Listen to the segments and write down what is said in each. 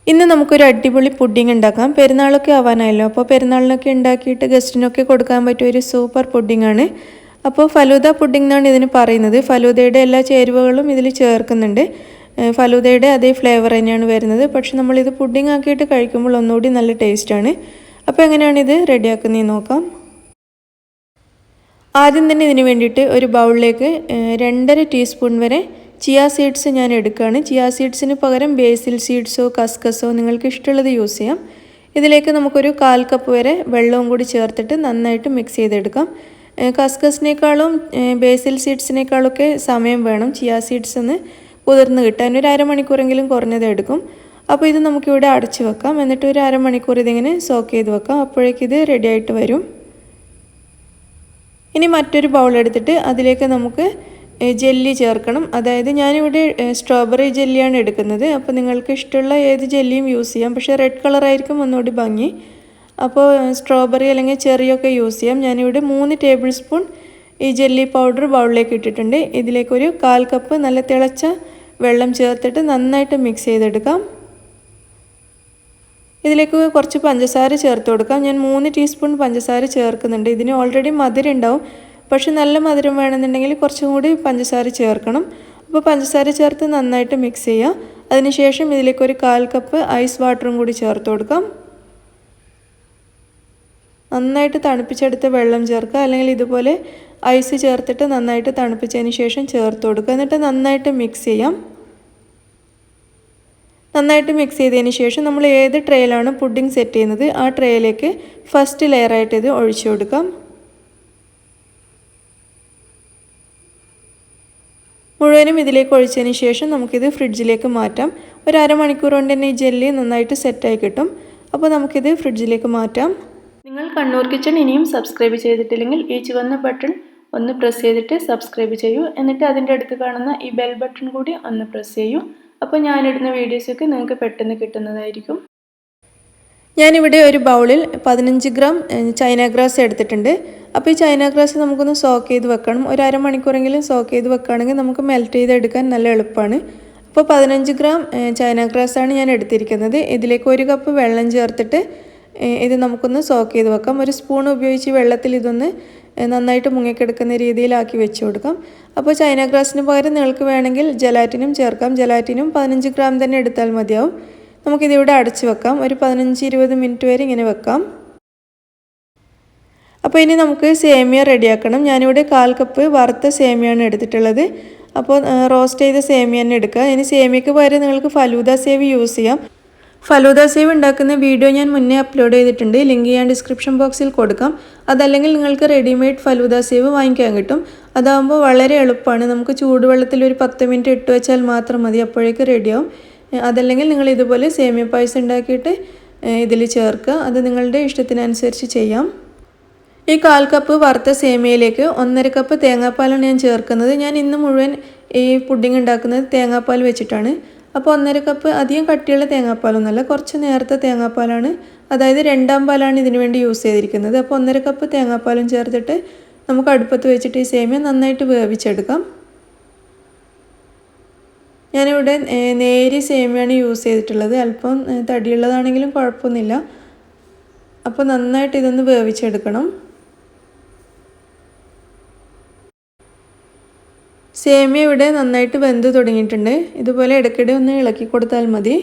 ഇന്ന് നമുക്കൊരു അടിപൊളി പുഡിംഗ് ഉണ്ടാക്കാം. പെരുന്നാളൊക്കെ ആവാനായല്ലോ. അപ്പോൾ പെരുന്നാളിനൊക്കെ ഉണ്ടാക്കിയിട്ട് ഗസ്റ്റിനൊക്കെ കൊടുക്കാൻ പറ്റിയ ഒരു സൂപ്പർ പുഡിംഗ് ആണ്. അപ്പോൾ ഫലൂദ പുഡിംഗ് എന്നാണ് ഇതിന് പറയുന്നത്. ഫലൂദയുടെ എല്ലാ ചേരുവകളും ഇതിൽ ചേർക്കുന്നുണ്ട്. ഫലൂദയുടെ അതേ ഫ്ലേവർ തന്നെയാണ് വരുന്നത്. പക്ഷെ നമ്മളിത് പുഡിംഗ് ആക്കിയിട്ട് കഴിക്കുമ്പോൾ ഒന്നുകൂടി നല്ല ടേസ്റ്റാണ്. അപ്പോൾ എങ്ങനെയാണ് ഇത് റെഡിയാക്കുന്നതെന്ന് നോക്കാം. ആദ്യം തന്നെ ഇതിന് വേണ്ടിയിട്ട് ഒരു ബൗളിലേക്ക് 2.5 ടീസ്പൂൺ വരെ ചിയ സീഡ്സ് ഞാൻ എടുക്കുകയാണ്. ചിയ സീഡ്സിന് പകരം ബേസിൽ സീഡ്സോ കസ്കസോ നിങ്ങൾക്ക് ഇഷ്ടമുള്ളത് യൂസ് ചെയ്യാം. ഇതിലേക്ക് നമുക്കൊരു 1/4 കപ്പ് വരെ വെള്ളവും കൂടി ചേർത്തിട്ട് നന്നായിട്ട് മിക്സ് ചെയ്തെടുക്കാം. കസ്കസിനേക്കാളും ബേസിൽ സീഡ്സിനേക്കാളൊക്കെ സമയം വേണം ചിയ സീഡ്സ് ഒന്ന് കുതിർന്ന് കിട്ടാൻ. ഒരു അരമണിക്കൂറെങ്കിലും കുറഞ്ഞത് എടുക്കും. അപ്പോൾ ഇത് നമുക്കിവിടെ അടച്ച് വെക്കാം. എന്നിട്ട് ഒരു അരമണിക്കൂർ ഇതിങ്ങനെ സോക്ക് ചെയ്ത് വെക്കാം. അപ്പോഴേക്കിത് റെഡി ആയിട്ട് വരും. ഇനി മറ്റൊരു ബൗൾ എടുത്തിട്ട് അതിലേക്ക് നമുക്ക് ജെല്ലി ചേർക്കണം. അതായത് ഞാനിവിടെ സ്ട്രോബെറി ജെല്ലിയാണ് എടുക്കുന്നത്. അപ്പോൾ നിങ്ങൾക്ക് ഇഷ്ടമുള്ള ഏത് ജെല്ലിയും യൂസ് ചെയ്യാം. പക്ഷേ റെഡ് കളറായിരിക്കും ഒന്നുകൂടി ഭംഗി. അപ്പോൾ സ്ട്രോബെറി അല്ലെങ്കിൽ ചെറിയൊക്കെ യൂസ് ചെയ്യാം. ഞാനിവിടെ 3 ടേബിൾ സ്പൂൺ ഈ ജെല്ലി പൗഡർ ബൗളിലേക്ക് ഇട്ടിട്ടുണ്ട്. ഇതിലേക്കൊരു 1/4 കപ്പ് നല്ല തിളച്ച വെള്ളം ചേർത്തിട്ട് നന്നായിട്ട് മിക്സ് ചെയ്തെടുക്കാം. ഇതിലേക്ക് കുറച്ച് പഞ്ചസാര ചേർത്ത് കൊടുക്കാം. ഞാൻ 3 ടീസ്പൂൺ പഞ്ചസാര ചേർക്കുന്നുണ്ട്. ഇതിന് ഓൾറെഡി മധുരം ഉണ്ടാവും. പക്ഷെ നല്ല മധുരം വേണമെന്നുണ്ടെങ്കിൽ കുറച്ചും കൂടി പഞ്ചസാര ചേർക്കണം. അപ്പോൾ പഞ്ചസാര ചേർത്ത് നന്നായിട്ട് മിക്സ് ചെയ്യുക. അതിനുശേഷം ഇതിലേക്ക് ഒരു 1/4 കപ്പ് ഐസ് വാട്ടറും കൂടി ചേർത്ത് കൊടുക്കാം. നന്നായിട്ട് തണുപ്പിച്ചെടുത്ത വെള്ളം ചേർക്കുക. അല്ലെങ്കിൽ ഇതുപോലെ ഐസ് ചേർത്തിട്ട് നന്നായിട്ട് തണുപ്പിച്ചതിന് ശേഷം ചേർത്ത് കൊടുക്കുക. എന്നിട്ട് നന്നായിട്ട് മിക്സ് ചെയ്യാം. നന്നായിട്ട് മിക്സ് ചെയ്തതിന് ശേഷം നമ്മൾ ഏത് ട്രേയിലാണ് പുഡിംഗ് സെറ്റ് ചെയ്യുന്നത് ആ ട്രേയിലേക്ക് ഫസ്റ്റ് ലെയറായിട്ട് ഇത് ഒഴിച്ചു കൊടുക്കാം. മുഴുവനും ഇതിലേക്ക് ഒഴിച്ചതിന് ശേഷം നമുക്കിത് ഫ്രിഡ്ജിലേക്ക് മാറ്റാം. ഒരു അരമണിക്കൂർ കൊണ്ട് തന്നെ ഈ ജെല്ലി നന്നായിട്ട് സെറ്റായി കിട്ടും. അപ്പോൾ നമുക്കിത് ഫ്രിഡ്ജിലേക്ക് മാറ്റാം. നിങ്ങൾ കണ്ണൂർ കിച്ചൺ ഇനിയും സബ്സ്ക്രൈബ് ചെയ്തിട്ടില്ലെങ്കിൽ ഈ ചുവന്ന ബട്ടൺ ഒന്ന് പ്രസ് ചെയ്തിട്ട് സബ്സ്ക്രൈബ് ചെയ്യൂ. എന്നിട്ട് അതിൻ്റെ അടുത്ത് കാണുന്ന ഈ ബെൽ ബട്ടൺ കൂടി ഒന്ന് പ്രസ് ചെയ്യൂ. അപ്പോൾ ഞാനിടുന്ന വീഡിയോസൊക്കെ നിങ്ങൾക്ക് പെട്ടെന്ന് കിട്ടുന്നതായിരിക്കും. ഞാനിവിടെ ഒരു ബൗളിൽ 15 ഗ്രാം ചൈന ഗ്രാസ് എടുത്തിട്ടുണ്ട്. അപ്പോൾ ഈ ചൈന ഗ്രാസ് നമുക്കൊന്ന് സോക്ക് ചെയ്ത് വെക്കണം. ഒരു അരമണിക്കൂറെങ്കിലും സോക്ക് ചെയ്ത് വെക്കുകയാണെങ്കിൽ നമുക്ക് മെൽറ്റ് ചെയ്തെടുക്കാൻ നല്ല എളുപ്പമാണ്. അപ്പോൾ 15 ഗ്രാം ചൈന ഗ്രാസാണ് ഞാൻ എടുത്തിരിക്കുന്നത്. ഇതിലേക്ക് 1 കപ്പ് വെള്ളം ചേർത്തിട്ട് ഇത് നമുക്കൊന്ന് സോക്ക് ചെയ്ത് വെക്കാം. ഒരു സ്പൂൺ ഉപയോഗിച്ച് വെള്ളത്തിൽ ഇതൊന്ന് നന്നായിട്ട് മുങ്ങിക്കെടുക്കുന്ന രീതിയിലാക്കി വെച്ച് കൊടുക്കാം. അപ്പോൾ ചൈന ഗ്രാസിന് പകരം നിങ്ങൾക്ക് വേണമെങ്കിൽ ജലാറ്റിനും ചേർക്കാം. ജലാറ്റിനും 15 ഗ്രാം തന്നെ എടുത്താൽ മതിയാവും. നമുക്കിതിവിടെ അടച്ച് വെക്കാം. ഒരു 15-20 മിനിറ്റ് വരെ ഇങ്ങനെ വെക്കാം. അപ്പോൾ ഇനി നമുക്ക് സേമിയ റെഡിയാക്കണം. ഞാനിവിടെ 1/4 കപ്പ് വറുത്ത സേമിയാണ് എടുത്തിട്ടുള്ളത്. അപ്പോൾ റോസ്റ്റ് ചെയ്ത സേമിയ തന്നെ എടുക്കുക. ഇനി സേമിയക്ക് പകരം നിങ്ങൾക്ക് ഫലൂദ സേവ് യൂസ് ചെയ്യാം. ഫലൂദ സേവ് ഉണ്ടാക്കുന്ന വീഡിയോ ഞാൻ മുന്നേ അപ്ലോഡ് ചെയ്തിട്ടുണ്ട്. ലിങ്ക് ഞാൻ ഡിസ്ക്രിപ്ഷൻ ബോക്സിൽ കൊടുക്കാം. അതല്ലെങ്കിൽ നിങ്ങൾക്ക് റെഡിമെയ്ഡ് ഫലൂദ സേവ് വാങ്ങിക്കാൻ കിട്ടും. അതാകുമ്പോൾ വളരെ എളുപ്പമാണ്. നമുക്ക് ചൂടുവെള്ളത്തിൽ ഒരു 10 മിനിറ്റ് ഇട്ട് വെച്ചാൽ മാത്രം മതി. അപ്പോഴേക്ക് റെഡിയാവും. അതല്ലെങ്കിൽ നിങ്ങൾ ഇതുപോലെ സേമിയ പായസം ഉണ്ടാക്കിയിട്ട് ഇതിൽ ചേർക്കുക. അത് നിങ്ങളുടെ ഇഷ്ടത്തിനനുസരിച്ച് ചെയ്യാം. ഈ 1/4 കപ്പ് വറുത്ത സേമിയയിലേക്ക് 1.5 കപ്പ് തേങ്ങാപ്പാലാണ് ഞാൻ ചേർക്കുന്നത്. ഞാൻ ഇന്ന് മുഴുവൻ ഈ പുഡിംഗ് ഉണ്ടാക്കുന്നത് തേങ്ങാപ്പാൽ വെച്ചിട്ടാണ്. അപ്പോൾ 1.5 കപ്പ് അധികം കട്ടിയുള്ള തേങ്ങാപ്പാലൊന്നുമല്ല, കുറച്ച് നേരത്തെ തേങ്ങാപ്പാലാണ്. അതായത് 2ാം പാലാണ് ഇതിനു വേണ്ടി യൂസ് ചെയ്തിരിക്കുന്നത്. അപ്പോൾ 1.5 കപ്പ് തേങ്ങാപ്പാലും ചേർത്തിട്ട് നമുക്ക് അടുപ്പത്ത് വെച്ചിട്ട് ഈ സേമിയ നന്നായിട്ട് വേവിച്ചെടുക്കാം. ഞാനിവിടെ നേരിയ സേമിയാണ് യൂസ് ചെയ്തിട്ടുള്ളത്. അല്പം തടിയുള്ളതാണെങ്കിലും കുഴപ്പമൊന്നുമില്ല. അപ്പോൾ നന്നായിട്ട് ഇതൊന്ന് വേവിച്ചെടുക്കണം. സേമിയ ഇവിടെ നന്നായിട്ട് വെന്ത് തുടങ്ങിയിട്ടുണ്ട്. ഇതുപോലെ ഇടയ്ക്കിടെ ഒന്ന് ഇളക്കി കൊടുത്താൽ മതി.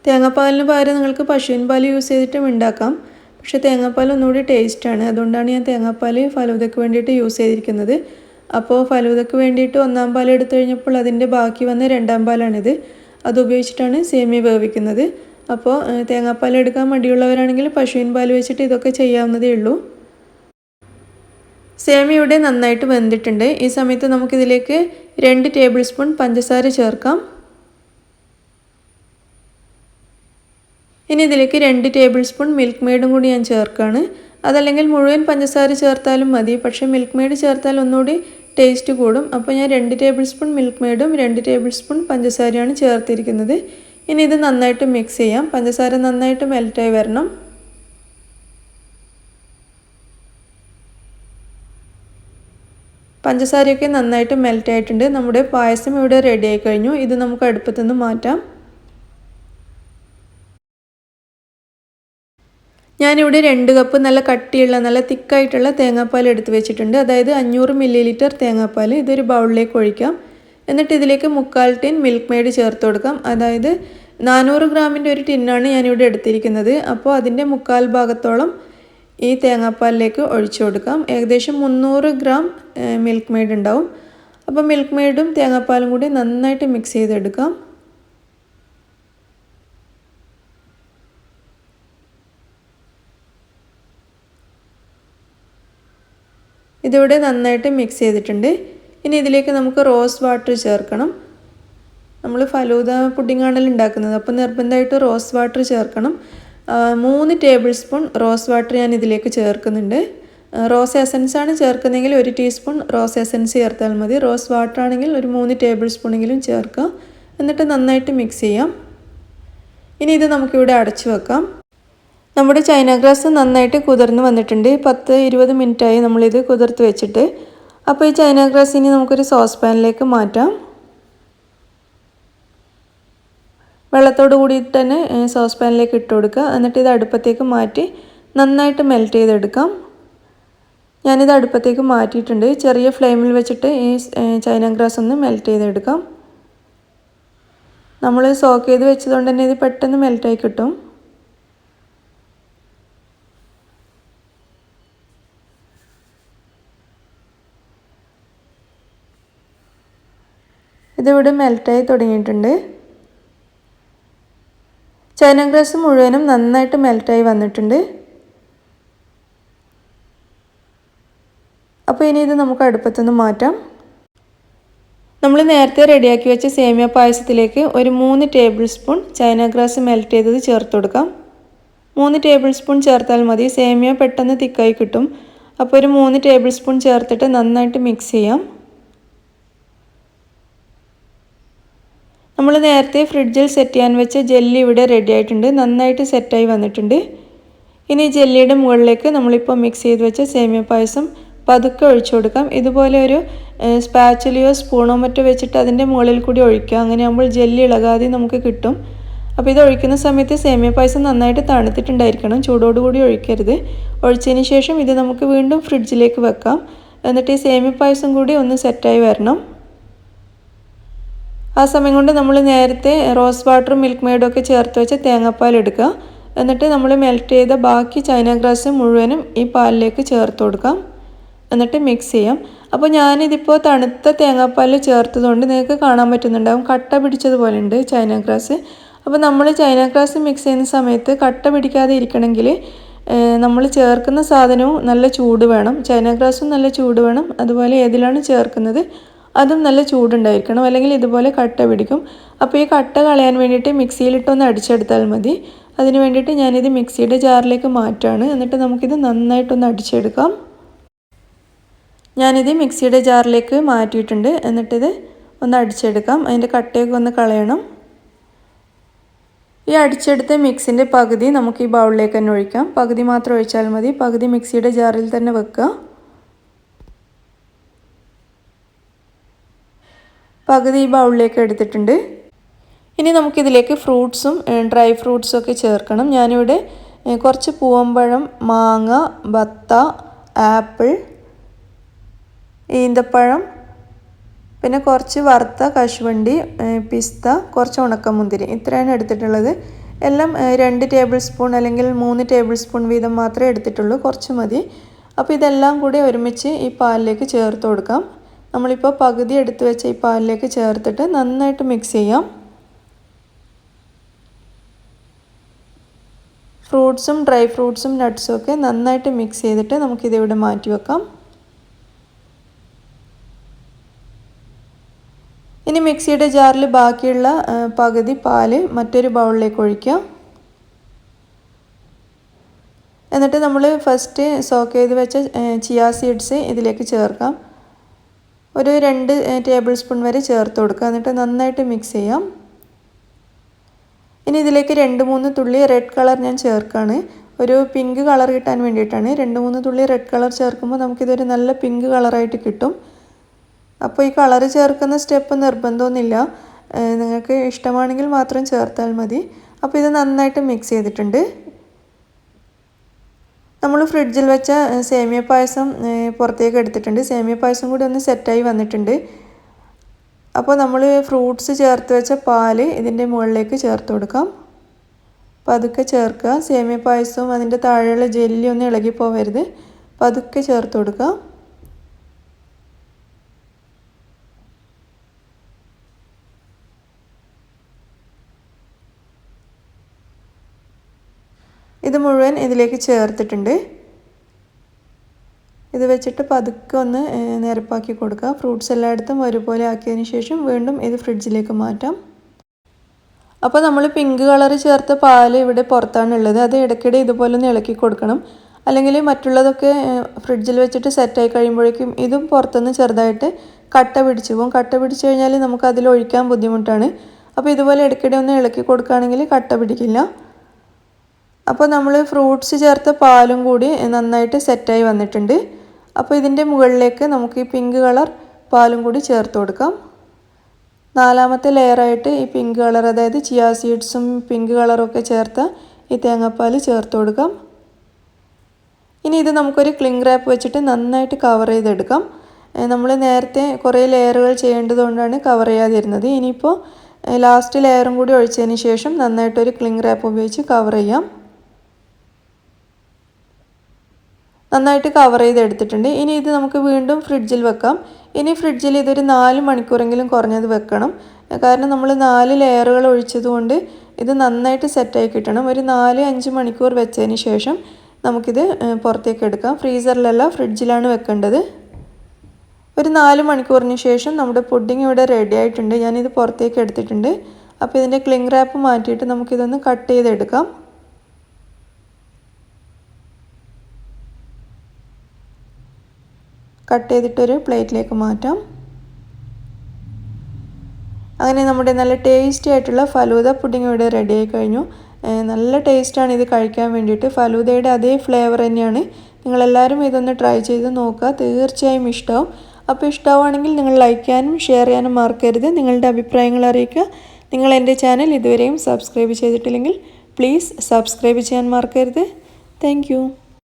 തേങ്ങാപ്പാലിന് പകരം നിങ്ങൾക്ക് പശുവിൻ പാൽ യൂസ് ചെയ്തിട്ടും ഉണ്ടാക്കാം. പക്ഷേ തേങ്ങാപ്പാൽ ഒന്നുകൂടി ടേസ്റ്റാണ്. അതുകൊണ്ടാണ് ഞാൻ തേങ്ങാപ്പാൽ ഫലൂദയ്ക്ക് വേണ്ടിയിട്ട് യൂസ് ചെയ്തിരിക്കുന്നത്. അപ്പോൾ ഫലൂദയ്ക്ക് വേണ്ടിയിട്ട് 1ാം പാൽ എടുത്തു കഴിഞ്ഞപ്പോൾ അതിൻ്റെ ബാക്കി വന്ന 2ാം പാലാണിത്. അതുപയോഗിച്ചിട്ടാണ് സേമിയ വേവിക്കുന്നത്. അപ്പോൾ തേങ്ങാപ്പാൽ എടുക്കാൻ മടിയുള്ളവരാണെങ്കിൽ പശുവിൻ പാൽ വെച്ചിട്ട് ഇതൊക്കെ ചെയ്യാവുന്നതേ ഉള്ളൂ. സേമിയ ഇവിടെ നന്നായിട്ട് വെന്തിട്ടുണ്ട്. ഈ സമയത്ത് നമുക്കിതിലേക്ക് 2 ടേബിൾ സ്പൂൺ പഞ്ചസാര ചേർക്കാം. ഇനി ഇതിലേക്ക് 2 ടേബിൾ സ്പൂൺ മിൽക്ക് മെയ്ഡും കൂടി ഞാൻ ചേർക്കുകയാണ്. അതല്ലെങ്കിൽ മുഴുവൻ പഞ്ചസാര ചേർത്താലും മതി. പക്ഷേ മിൽക്ക് മെയ്ഡ് ചേർത്താൽ ഒന്നുകൂടി ടേസ്റ്റ് കൂടും. അപ്പോൾ ഞാൻ 2 ടേബിൾ സ്പൂൺ മിൽക്ക് മെയ്ഡും 2 ടേബിൾ സ്പൂൺ പഞ്ചസാരയാണ് ചേർത്തിരിക്കുന്നത്. ഇനി ഇത് നന്നായിട്ട് മിക്സ് ചെയ്യാം. പഞ്ചസാര നന്നായിട്ട് മെൽറ്റായി വരണം. പഞ്ചസാരയൊക്കെ നന്നായിട്ട് മെൽറ്റ് ആയിട്ടുണ്ട്. നമ്മുടെ പായസം ഇവിടെ റെഡി ആയി കഴിഞ്ഞു. ഇത് നമുക്ക് അടുപ്പത്തു നിന്ന് മാറ്റാം. ഞാനിവിടെ 2 കപ്പ് നല്ല കട്ടിയുള്ള നല്ല തിക്കായിട്ടുള്ള തേങ്ങാപ്പാൽ എടുത്ത് വെച്ചിട്ടുണ്ട്. അതായത് 500 ml തേങ്ങാപ്പാൽ. ഇതൊരു ബൗളിലേക്ക് ഒഴിക്കാം. എന്നിട്ട് ഇതിലേക്ക് 1/4 ടിൻ മിൽക്ക് മെയ്ഡ് ചേർത്ത് കൊടുക്കാം. അതായത് 400 ഗ്രാമിൻ്റെ ഒരു ടിന്നാണ് ഞാനിവിടെ എടുത്തിരിക്കുന്നത്. അപ്പോൾ അതിൻ്റെ 1/4 ഭാഗത്തോളം ഈ തേങ്ങാപ്പാലിലേക്ക് ഒഴിച്ചു കൊടുക്കാം. ഏകദേശം 300 ഗ്രാം മിൽക്ക് മെയ്ഡ് ഉണ്ടാവും. അപ്പോൾ മിൽക്ക് മെയ്ഡും തേങ്ങാപ്പാലും കൂടി നന്നായിട്ട് മിക്സ് ചെയ്തെടുക്കാം. ഇതിവിടെ നന്നായിട്ട് മിക്സ് ചെയ്തിട്ടുണ്ട്. ഇനി ഇതിലേക്ക് നമുക്ക് റോസ് വാട്ടർ ചേർക്കണം. നമ്മൾ ഫലൂദ പുഡിങ്ങാണല്ലോ ഉണ്ടാക്കുന്നത്. അപ്പോൾ നിർബന്ധമായിട്ട് റോസ് വാട്ടർ ചേർക്കണം. 3 ടേബിൾ സ്പൂൺ റോസ് വാട്ടർ ഞാൻ ഇതിലേക്ക് ചേർക്കുന്നുണ്ട്. റോസ് എസൻസ് ആണ് ചേർക്കുന്നതെങ്കിൽ 1 ടീസ്പൂൺ റോസ് എസൻസ് ചേർത്താൽ മതി. റോസ് വാട്ടർ ആണെങ്കിൽ ഒരു 3 ടേബിൾ സ്പൂണെങ്കിലും ചേർക്കുക. എന്നിട്ട് നന്നായിട്ട് മിക്സ് ചെയ്യാം. ഇനി ഇത് നമുക്കിവിടെ അടച്ചു വെക്കാം. നമ്മുടെ ചൈന ഗ്രാസ് നന്നായിട്ട് കുതിർന്ന് വന്നിട്ടുണ്ട്. 10-20 മിനിറ്റായി നമ്മളിത് കുതിർത്ത് വെച്ചിട്ട്. അപ്പോൾ ഈ ചൈന ഗ്രാസ് ഇനി നമുക്കൊരു സോസ് പാനിലേക്ക് മാറ്റാം. വെള്ളത്തോട് കൂടിയിട്ട് തന്നെ സോസ് പാനിലേക്ക് ഇട്ട് കൊടുക്കുക. എന്നിട്ട് ഇത് അടുപ്പത്തേക്ക് മാറ്റി നന്നായിട്ട് മെൽറ്റ് ചെയ്തെടുക്കാം. ഞാനിത് അടുപ്പത്തേക്ക് മാറ്റിയിട്ടുണ്ട്. ചെറിയ ഫ്ലെയിമിൽ വെച്ചിട്ട് ഈ ചൈന ഗ്രാസ് ഒന്ന് മെൽറ്റ് ചെയ്തെടുക്കാം. നമ്മൾ സോക്ക് ചെയ്ത് വെച്ചതുകൊണ്ട് തന്നെ ഇത് പെട്ടെന്ന് മെൽറ്റായി കിട്ടും. ഇതിവിടെ മെൽറ്റായി തുടങ്ങിയിട്ടുണ്ട്. ചൈന ഗ്രാസ് മുഴുവനും നന്നായിട്ട് മെൽറ്റായി വന്നിട്ടുണ്ട്. അപ്പോൾ ഇനി ഇത് നമുക്ക് അടുപ്പത്തുനിന്ന് മാറ്റാം. നമ്മൾ നേരത്തെ റെഡിയാക്കി വെച്ച സേമിയ പായസത്തിലേക്ക് ഒരു 3 table spoon China grass melt ചെയ്തത് ചേർത്ത് കൊടുക്കാം. 3 ടേബിൾ സ്പൂൺ ചേർത്താൽ മതി. സേമിയ പെട്ടെന്ന് തിക്കായി കിട്ടും. അപ്പോൾ ഒരു 3 ടേബിൾ സ്പൂൺ ചേർത്തിട്ട് നന്നായിട്ട് മിക്സ് ചെയ്യാം. നമ്മൾ നേരത്തെ ഫ്രിഡ്ജിൽ സെറ്റ് ചെയ്യാൻ വെച്ച ജെല്ലി ഇവിടെ റെഡി ആയിട്ടുണ്ട്. നന്നായിട്ട് സെറ്റായി വന്നിട്ടുണ്ട്. ഇനി ജെല്ലിയുടെ മുകളിലേക്ക് നമ്മളിപ്പോൾ മിക്സ് ചെയ്ത് വെച്ച സേമിയ പായസം പതുക്കെ ഒഴിച്ചു കൊടുക്കാം. ഇതുപോലെ ഒരു സ്പാച്ചുലയോ സ്പൂണോ മറ്റോ വെച്ചിട്ട് അതിൻ്റെ മുകളിൽ കൂടി ഒഴിക്കുക. അങ്ങനെ ആകുമ്പോൾ ജെല്ലി ഇളകാതെ നമുക്ക് കിട്ടും. അപ്പോൾ ഇത് ഒഴിക്കുന്ന സമയത്ത് സേമിയ പായസം നന്നായിട്ട് തണുത്തിട്ടുണ്ടായിരിക്കണം. ചൂടോടുകൂടി ഒഴിക്കരുത്. ഒഴിച്ചതിന് ശേഷം ഇത് നമുക്ക് വീണ്ടും ഫ്രിഡ്ജിലേക്ക് വെക്കാം. എന്നിട്ട് ഈ സേമിയ പായസം കൂടി ഒന്ന് സെറ്റായി വരണം. ആ സമയം കൊണ്ട് നമ്മൾ നേരത്തെ റോസ് വാട്ടറും മിൽക്ക് മെയ്ഡും ഒക്കെ ചേർത്ത് വെച്ച തേങ്ങാപ്പാൽ എടുക്കുക. എന്നിട്ട് നമ്മൾ മെൽറ്റ് ചെയ്ത ബാക്കി ചൈന ഗ്രാസ് മുഴുവനും ഈ പാലിലേക്ക് ചേർത്ത് കൊടുക്കാം. എന്നിട്ട് മിക്സ് ചെയ്യാം. അപ്പോൾ ഞാനിതിപ്പോൾ തണുത്ത തേങ്ങാപ്പാൽ ചേർത്തതുകൊണ്ട് നിങ്ങൾക്ക് കാണാൻ പറ്റുന്നുണ്ടാകും കട്ട പിടിച്ചതുപോലെ ഉണ്ട് ചൈന ഗ്രാസ്. അപ്പോൾ നമ്മൾ ചൈന ഗ്രാസ് മിക്സ് ചെയ്യുന്ന സമയത്ത് കട്ട പിടിക്കാതെ ഇരിക്കണമെങ്കിൽ നമ്മൾ ചേർക്കുന്ന സാധനവും നല്ല ചൂട് വേണം. ചൈന ഗ്രാസും നല്ല ചൂട് വേണം. അതുപോലെ ഏതിലാണ് ചേർക്കുന്നത് അതും നല്ല ചൂടുണ്ടായിരിക്കണം. അല്ലെങ്കിൽ ഇതുപോലെ കട്ട പിടിക്കും. അപ്പോൾ ഈ കട്ട കളയാൻ വേണ്ടിയിട്ട് മിക്സിയിലിട്ടൊന്ന് അടിച്ചെടുത്താൽ മതി. അതിന് വേണ്ടിയിട്ട് ഞാനിത് മിക്സിയുടെ ജാറിലേക്ക് മാറ്റാണ്. എന്നിട്ട് നമുക്കിത് നന്നായിട്ടൊന്ന് അടിച്ചെടുക്കാം. ഞാനിത് മിക്സിയുടെ ജാറിലേക്ക് മാറ്റിയിട്ടുണ്ട്. എന്നിട്ടിത് ഒന്ന് അടിച്ചെടുക്കാം. അതിൻ്റെ കട്ടയൊക്കെ ഒന്ന് കളയണം. ഈ അടിച്ചെടുത്ത മിക്സിൻ്റെ പകുതി നമുക്ക് ഈ ബൗളിലേക്ക് തന്നെ ഒഴിക്കാം. പകുതി മാത്രം ഒഴിച്ചാൽ മതി. പകുതി മിക്സിയുടെ ജാറിൽ തന്നെ വെക്കുക. പകുതി ഈ ബൗളിലേക്ക് എടുത്തിട്ടുണ്ട്. ഇനി നമുക്കിതിലേക്ക് ഫ്രൂട്ട്സും ഡ്രൈ ഫ്രൂട്ട്സും ഒക്കെ ചേർക്കണം. ഞാനിവിടെ കുറച്ച് പൂവമ്പഴം, മാങ്ങ, ബത്ത, ആപ്പിൾ, ഈന്തപ്പഴം, പിന്നെ കുറച്ച് വറുത്ത കശുവണ്ടി, പിസ്ത, കുറച്ച് ഉണക്കമുന്തിരി, ഇത്രയാണ് എടുത്തിട്ടുള്ളത്. എല്ലാം 2 ടേബിൾ സ്പൂൺ അല്ലെങ്കിൽ 3 ടേബിൾ സ്പൂൺ വീതം മാത്രമേ എടുത്തിട്ടുള്ളൂ. കുറച്ച് മതി. അപ്പോൾ ഇതെല്ലാം കൂടി ഒരുമിച്ച് ഈ പാലിലേക്ക് ചേർത്ത് കൊടുക്കാം. നമ്മളിപ്പോൾ പകുതി എടുത്ത് വെച്ച ഈ പാലിലേക്ക് ചേർത്തിട്ട് നന്നായിട്ട് മിക്സ് ചെയ്യാം. ഫ്രൂട്ട്സും ഡ്രൈ ഫ്രൂട്ട്സും നട്ട്സും ഒക്കെ നന്നായിട്ട് മിക്സ് ചെയ്തിട്ട് നമുക്കിതിവിടെ മാറ്റി വെക്കാം. ഇനി മിക്സിയുടെ ജാറിൽ ബാക്കിയുള്ള പകുതി പാല് മറ്റൊരു ബൗളിലേക്ക് ഒഴിക്കാം. എന്നിട്ട് നമ്മൾ ഫസ്റ്റ് സോക്ക് ചെയ്ത് വെച്ച ചിയ സീഡ്സ് ഇതിലേക്ക് ചേർക്കാം. ഒരു 2 ടേബിൾ സ്പൂൺ വരെ ചേർത്ത് കൊടുക്കുക. എന്നിട്ട് നന്നായിട്ട് മിക്സ് ചെയ്യാം. ഇനി ഇതിലേക്ക് 2-3 തുള്ളി റെഡ് കളർ ഞാൻ ചേർക്കുകയാണ്. ഒരു പിങ്ക് കളർ കിട്ടാൻ വേണ്ടിയിട്ടാണ്. 2-3 തുള്ളി റെഡ് കളർ ചേർക്കുമ്പോൾ നമുക്കിതൊരു നല്ല പിങ്ക് കളറായിട്ട് കിട്ടും. അപ്പോൾ ഈ കളർ ചേർക്കുന്ന സ്റ്റെപ്പ് നിർബന്ധമൊന്നുമില്ല, നിങ്ങൾക്ക് ഇഷ്ടമാണെങ്കിൽ മാത്രം ചേർത്താൽ മതി. അപ്പോൾ ഇത് നന്നായിട്ട് മിക്സ് ചെയ്തിട്ടുണ്ട്. നമ്മൾ ഫ്രിഡ്ജിൽ വെച്ച സേമിയ പായസം പുറത്തേക്ക് എടുത്തിട്ടുണ്ട്. സേമിയ പായസം കൂടി ഒന്ന് സെറ്റായി വന്നിട്ടുണ്ട്. അപ്പോൾ നമ്മൾ ഫ്രൂട്ട്സ് ചേർത്ത് വെച്ച പാൽ ഇതിൻ്റെ മുകളിലേക്ക് ചേർത്ത് കൊടുക്കാം. പതുക്കെ ചേർക്കുക. സേമിയ പായസവും അതിൻ്റെ താഴെയുള്ള ജെല്ലി ഒന്നും ഇളകി പോവരുത്. പതുക്കെ ചേർത്ത് കൊടുക്കുക. ഇത് മുഴുവൻ ഇതിലേക്ക് ചേർത്തിട്ടുണ്ട്. ഇത് വെച്ചിട്ട് പതുക്കെ ഒന്ന് നിരപ്പാക്കി കൊടുക്കുക. ഫ്രൂട്ട്സ് എല്ലായിടത്തും ഒരുപോലെ ആക്കിയതിന് ശേഷം വീണ്ടും ഇത് ഫ്രിഡ്ജിലേക്ക് മാറ്റാം. അപ്പോൾ നമ്മൾ പിങ്ക് കളർ ചേർത്ത പാൽ ഇവിടെ പുറത്താണുള്ളത്. അത് ഇടയ്ക്കിടെ ഇതുപോലെ ഒന്ന് ഇളക്കി കൊടുക്കണം. അല്ലെങ്കിൽ മറ്റുള്ളതൊക്കെ ഫ്രിഡ്ജിൽ വെച്ചിട്ട് സെറ്റായി കഴിയുമ്പോഴേക്കും ഇതും പുറത്തുനിന്ന് ചെറുതായിട്ട് കട്ട പിടിച്ചു പോകും. കട്ട പിടിച്ചു കഴിഞ്ഞാൽ നമുക്ക് അതിൽ ഒഴിക്കാൻ ബുദ്ധിമുട്ടാണ്. അപ്പോൾ ഇതുപോലെ ഇടയ്ക്കിടെ ഒന്ന് ഇളക്കി കൊടുക്കുകയാണെങ്കിൽ കട്ട പിടിക്കില്ല. അപ്പോൾ നമ്മൾ ഫ്രൂട്ട്സ് ചേർത്ത പാലും കൂടി നന്നായിട്ട് സെറ്റായി വന്നിട്ടുണ്ട്. അപ്പോൾ ഇതിൻ്റെ മുകളിലേക്ക് നമുക്ക് ഈ പിങ്ക് കളർ പാലും കൂടി ചേർത്ത് കൊടുക്കാം. നാലാമത്തെ ലെയറായിട്ട് ഈ പിങ്ക് കളർ, അതായത് ചിയാ സീഡ്സും പിങ്ക് കളറൊക്കെ ചേർത്ത ഈ തേങ്ങാപ്പാൽ ചേർത്ത് കൊടുക്കാം. ഇനി ഇത് നമുക്കൊരു ക്ലിംഗ് റാപ്പ് വെച്ചിട്ട് നന്നായിട്ട് കവർ ചെയ്തെടുക്കാം. നമ്മൾ നേരത്തെ കുറേ ലെയറുകൾ ചെയ്യേണ്ടതുകൊണ്ടാണ് കവർ ചെയ്യാതിരുന്നത്. ഇനിയിപ്പോൾ ലാസ്റ്റ് ലെയറും കൂടി ഒഴിച്ചതിന് ശേഷം നന്നായിട്ടൊരു ക്ലിംഗ് റാപ്പ് ഉപയോഗിച്ച് കവർ ചെയ്യാം. നന്നായിട്ട് കവർ ചെയ്തെടുത്തിട്ടുണ്ട്. ഇനി ഇത് നമുക്ക് വീണ്ടും ഫ്രിഡ്ജിൽ വെക്കാം. ഇനി ഫ്രിഡ്ജിൽ ഇതൊരു 4 മണിക്കൂറെങ്കിലും കുറഞ്ഞത് വെക്കണം. കാരണം നമ്മൾ 4 ലെയറുകൾ ഒഴിച്ചതുകൊണ്ട് ഇത് നന്നായിട്ട് സെറ്റായി കിട്ടണം. ഒരു 4-5 മണിക്കൂർ വെച്ചതിന് ശേഷം നമുക്കിത് പുറത്തേക്ക് എടുക്കാം. ഫ്രീസറിലല്ല, ഫ്രിഡ്ജിലാണ് വെക്കേണ്ടത്. ഒരു 4 മണിക്കൂറിന് ശേഷം നമ്മുടെ പുഡിംഗ് ഇവിടെ റെഡി ആയിട്ടുണ്ട്. ഞാനിത് പുറത്തേക്ക് എടുത്തിട്ടുണ്ട്. അപ്പോൾ ഇതിൻ്റെ ക്ലിംഗ് റാപ്പ് മാറ്റിയിട്ട് നമുക്കിതൊന്ന് കട്ട് ചെയ്തെടുക്കാം. കട്ട് ചെയ്തിട്ടൊരു പ്ലേറ്റിലേക്ക് മാറ്റാം. അങ്ങനെ നമ്മുടെ നല്ല ടേസ്റ്റി ആയിട്ടുള്ള ഫലൂദ പുഡിംഗ് ഇവിടെ റെഡി ആയി കഴിഞ്ഞു. നല്ല ടേസ്റ്റാണ് ഇത് കഴിക്കാൻ വേണ്ടിയിട്ട്. ഫലൂദയുടെ അതേ ഫ്ലേവർ തന്നെയാണ്. നിങ്ങളെല്ലാവരും ഇതൊന്ന് ട്രൈ ചെയ്ത് നോക്കുക. തീർച്ചയായും ഇഷ്ടമാവും. അപ്പോൾ ഇഷ്ടമാവുകയാണെങ്കിൽ നിങ്ങൾ ലൈക്ക് ചെയ്യാനും ഷെയർ ചെയ്യാനും മറക്കരുത്. നിങ്ങളുടെ അഭിപ്രായങ്ങൾ അറിയിക്കുക. നിങ്ങൾ എൻ്റെ ചാനൽ ഇതുവരെയും സബ്സ്ക്രൈബ് ചെയ്തിട്ടില്ലെങ്കിൽ പ്ലീസ് സബ്സ്ക്രൈബ് ചെയ്യാൻ മറക്കരുത്. താങ്ക്